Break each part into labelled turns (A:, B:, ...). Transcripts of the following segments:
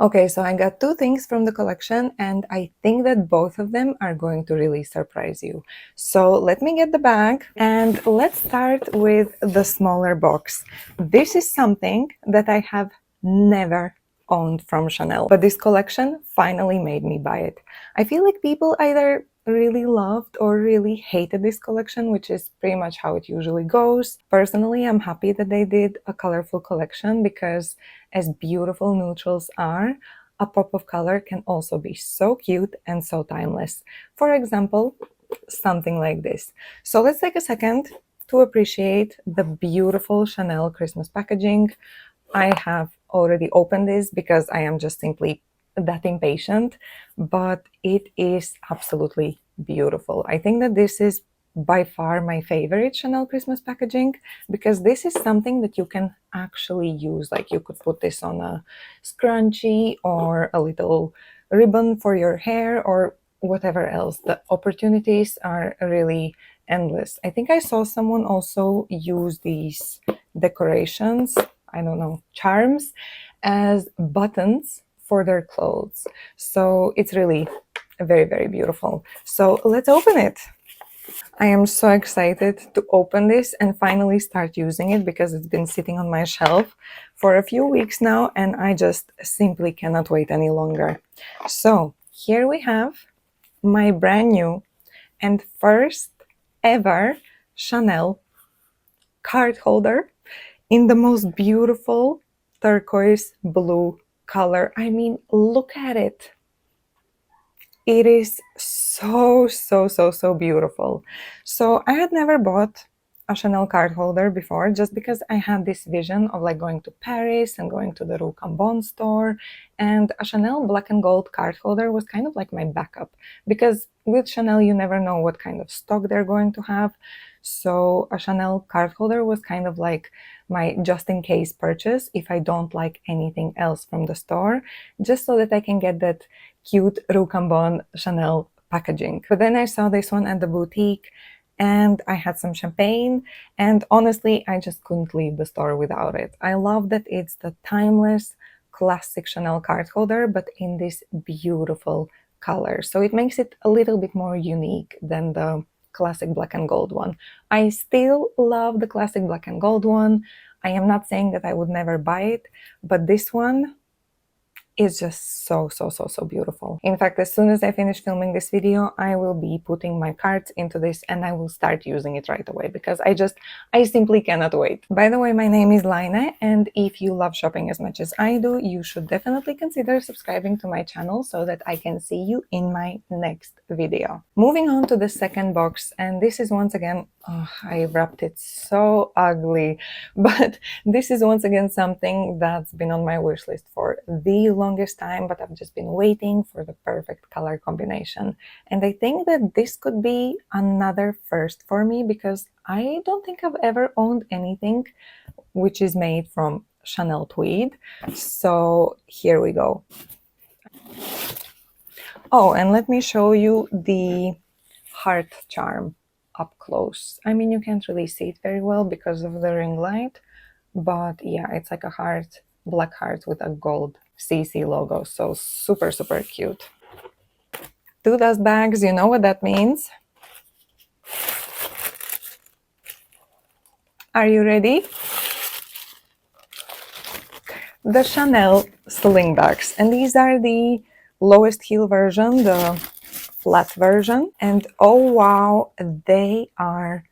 A: Okay, so I got two things from the collection and I think that both of them are going to really surprise you. So let me get the bag and let's start with the smaller box. This is something that I have never owned from Chanel, but this collection finally made me buy it. I feel like people either really loved or really hated this collection, which is pretty much how it usually goes. Personally, I'm happy that they did a colorful collection because as beautiful neutrals are, a pop of color can also be so cute and so timeless. For example, something like this. So let's take a second to appreciate the beautiful Chanel Christmas packaging. I have already opened this because I am just simply that impatient, but it is absolutely beautiful. I think that this is by far my favorite Chanel Christmas packaging because this is something that you can actually use. Like you could put this on a scrunchie or a little ribbon for your hair or whatever else. The opportunities are really endless. I think I saw someone also use these decorations, I don't know, charms as buttons for their clothes. So it's really very, very beautiful. So let's open it. I am so excited to open this and finally start using it because it's been sitting on my shelf for a few weeks now and I just simply cannot wait any longer. So here we have my brand new and first ever Chanel card holder in the most beautiful turquoise blue color. I mean, look at it. It is so beautiful. So I had never bought a Chanel card holder before just because I had this vision of like going to Paris and going to the Rue Cambon store, and a Chanel black and gold card holder was kind of like my backup because with Chanel you never know what kind of stock they're going to have. So a Chanel card holder was kind of like my just in case purchase if I don't like anything else from the store, just so that I can get that cute Rue Cambon Chanel packaging. But then I saw this one at the boutique and I had some champagne and honestly I just couldn't leave the store without it. I love that it's the timeless classic Chanel card holder but in this beautiful color. So it makes it a little bit more unique than the classic black and gold one. I still love the classic black and gold one. I am not saying that I would never buy it, but this one is just so beautiful. In fact, as soon as I finish filming this video, I will be putting my cards into this and I will start using it right away because I simply cannot wait. By the way, my name is Laine, and if you love shopping as much as I do, you should definitely consider subscribing to my channel so that I can see you in my next video. Moving on to the second box, and this is once again, oh, I wrapped it so ugly, but this is once again something that's been on my wish list for the longest time, but I've just been waiting for the perfect color combination. And I think that this could be another first for me because I don't think I've ever owned anything which is made from Chanel tweed. So here we go. Oh, and let me show you the heart charm up close. I mean, you can't really see it very well because of the ring light, but yeah, it's like a heart, black heart with a gold CC logo. So super cute. Two dust bags, you know what that means. Are you ready? The Chanel Sling-BACKS, and these are the lowest heel version, the flat version, and oh wow, they are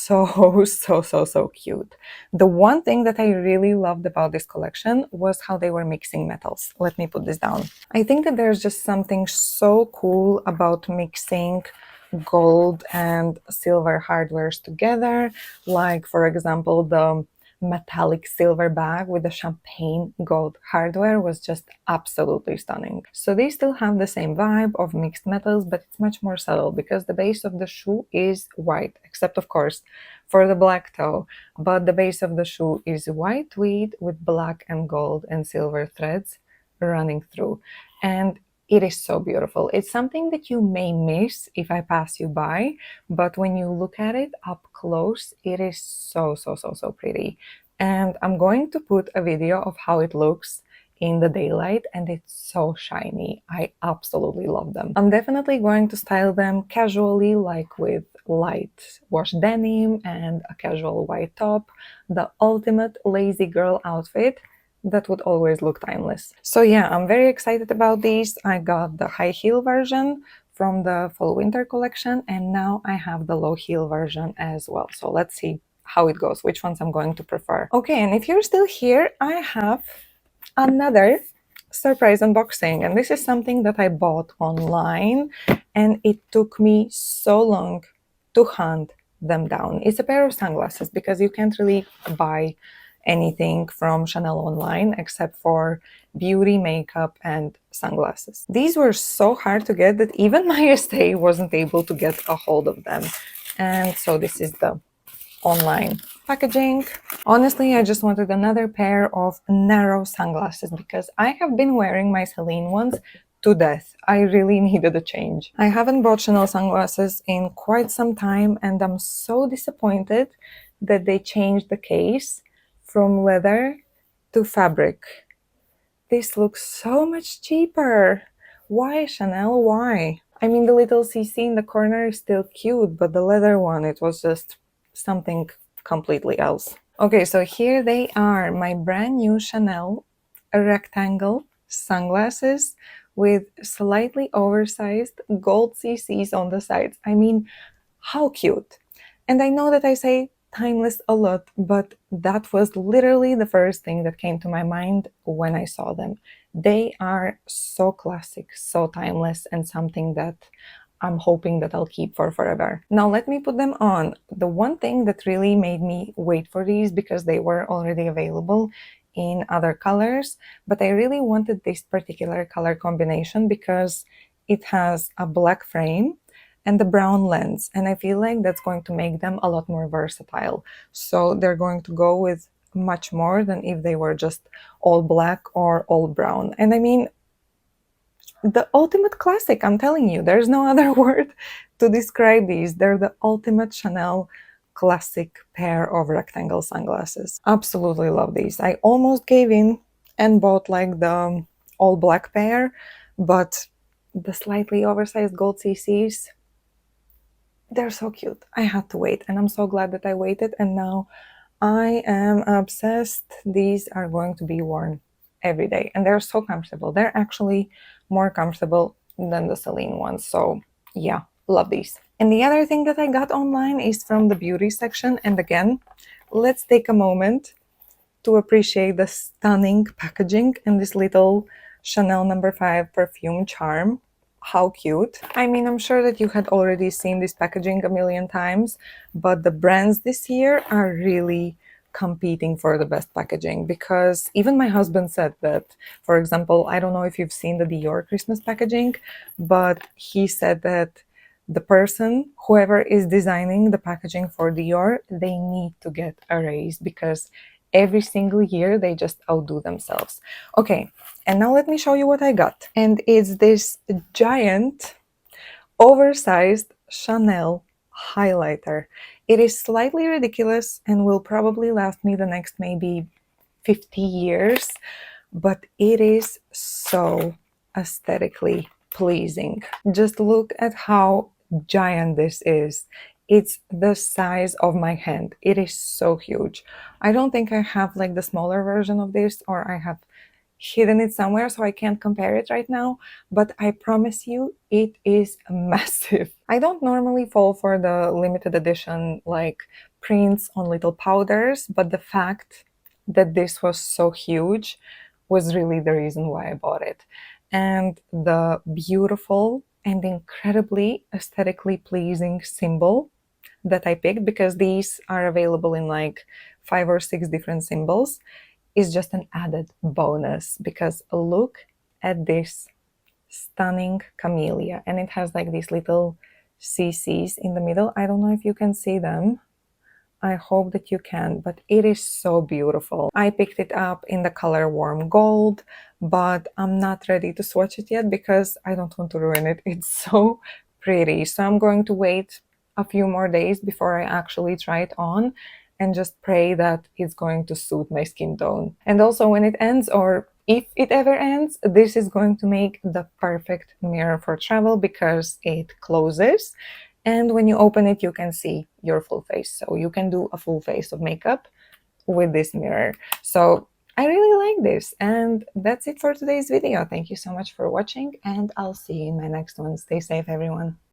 A: so cute. The one thing that I really loved about this collection was how they were mixing metals. Let me put this down. I think that there's just something so cool about mixing gold and silver hardwares together, like for example the metallic silver bag with the champagne gold hardware was just absolutely stunning. So they still have the same vibe of mixed metals, but it's much more subtle because the base of the shoe is white, except of course for the black toe, but the base of the shoe is white tweed with black and gold and silver threads running through, and it is so beautiful. It's something that you may miss if I pass you by, but when you look at it up close, it is so pretty. And I'm going to put a video of how it looks in the daylight, and it's so shiny. I absolutely love them. I'm definitely going to style them casually, like with light wash denim and a casual white top, the ultimate lazy girl outfit that would always look timeless. So yeah, I'm very excited about these. I got the high heel version from the fall winter collection, and now I have the low heel version as well. So let's see how it goes, which ones I'm going to prefer. Okay, and if you're still here, I have another surprise unboxing, and this is something that I bought online, and it took me so long to hunt them down. It's a pair of sunglasses, because you can't really buy anything from Chanel online except for beauty, makeup, and sunglasses. These were so hard to get that even my estate wasn't able to get a hold of them. And so this is the online packaging. Honestly, I just wanted another pair of narrow sunglasses because I have been wearing my Celine ones to death. I really needed a change. I haven't bought Chanel sunglasses in quite some time, and I'm so disappointed that they changed the case from leather to fabric. This looks so much cheaper. Why, Chanel? Why? I mean, the little CC in the corner is still cute, but the leather one, it was just something completely else. Okay, so here they are, my brand new Chanel rectangle sunglasses with slightly oversized gold CCs on the sides. I mean, how cute. And I know that I say timeless a lot, but that was literally the first thing that came to my mind when I saw them. They are so classic, so timeless, and something that I'm hoping that I'll keep for forever. Now let me put them on. The one thing that really made me wait for these, because they were already available in other colors, but I really wanted this particular color combination because it has a black frame and the brown lens, and I feel like that's going to make them a lot more versatile. So they're going to go with much more than if they were just all black or all brown. And I mean, the ultimate classic, I'm telling you, there's no other word to describe these. They're the ultimate Chanel classic pair of rectangle sunglasses. Absolutely love these. I almost gave in and bought like the all black pair, but the slightly oversized gold CCs, they're so cute. I had to wait, and I'm so glad that I waited, and now I am obsessed. These are going to be worn every day, and they're so comfortable. They're actually more comfortable than the Celine ones. So yeah, love these. And the other thing that I got online is from the beauty section. And again, let's take a moment to appreciate the stunning packaging and this little Chanel No. 5 perfume charm. How cute. I mean, I'm sure that you had already seen this packaging a million times, but the brands this year are really competing for the best packaging, because even my husband said that, for example, I don't know if you've seen the Dior Christmas packaging, but he said that the person, whoever is designing the packaging for Dior, they need to get a raise because every single year they just outdo themselves. Okay, and now let me show you what I got. And it's this giant, oversized Chanel highlighter. It is slightly ridiculous and will probably last me the next maybe 50 years, but it is so aesthetically pleasing. Just look at how giant this is. It's the size of my hand. It is so huge. I don't think I have like the smaller version of this, or I have hidden it somewhere, so I can't compare it right now, but I promise you it is massive. I don't normally fall for the limited edition like prints on little powders, but the fact that this was so huge was really the reason why I bought it. And the beautiful and incredibly aesthetically pleasing symbol that I picked, because these are available in like 5 or 6 different symbols, is just an added bonus, because look at this stunning camellia, and it has like these little CCs in the middle. I don't know if you can see them. I hope that you can, but it is so beautiful. I picked it up in the color warm gold, but I'm not ready to swatch it yet because I don't want to ruin it. It's so pretty. So I'm going to wait a few more days before I actually try it on and just pray that it's going to suit my skin tone. And also when it ends, or if it ever ends, this is going to make the perfect mirror for travel because it closes, and when you open it you can see your full face, so you can do a full face of makeup with this mirror. So I really like this, and that's it for today's video. Thank you so much for watching, and I'll see you in my next one. Stay safe, everyone.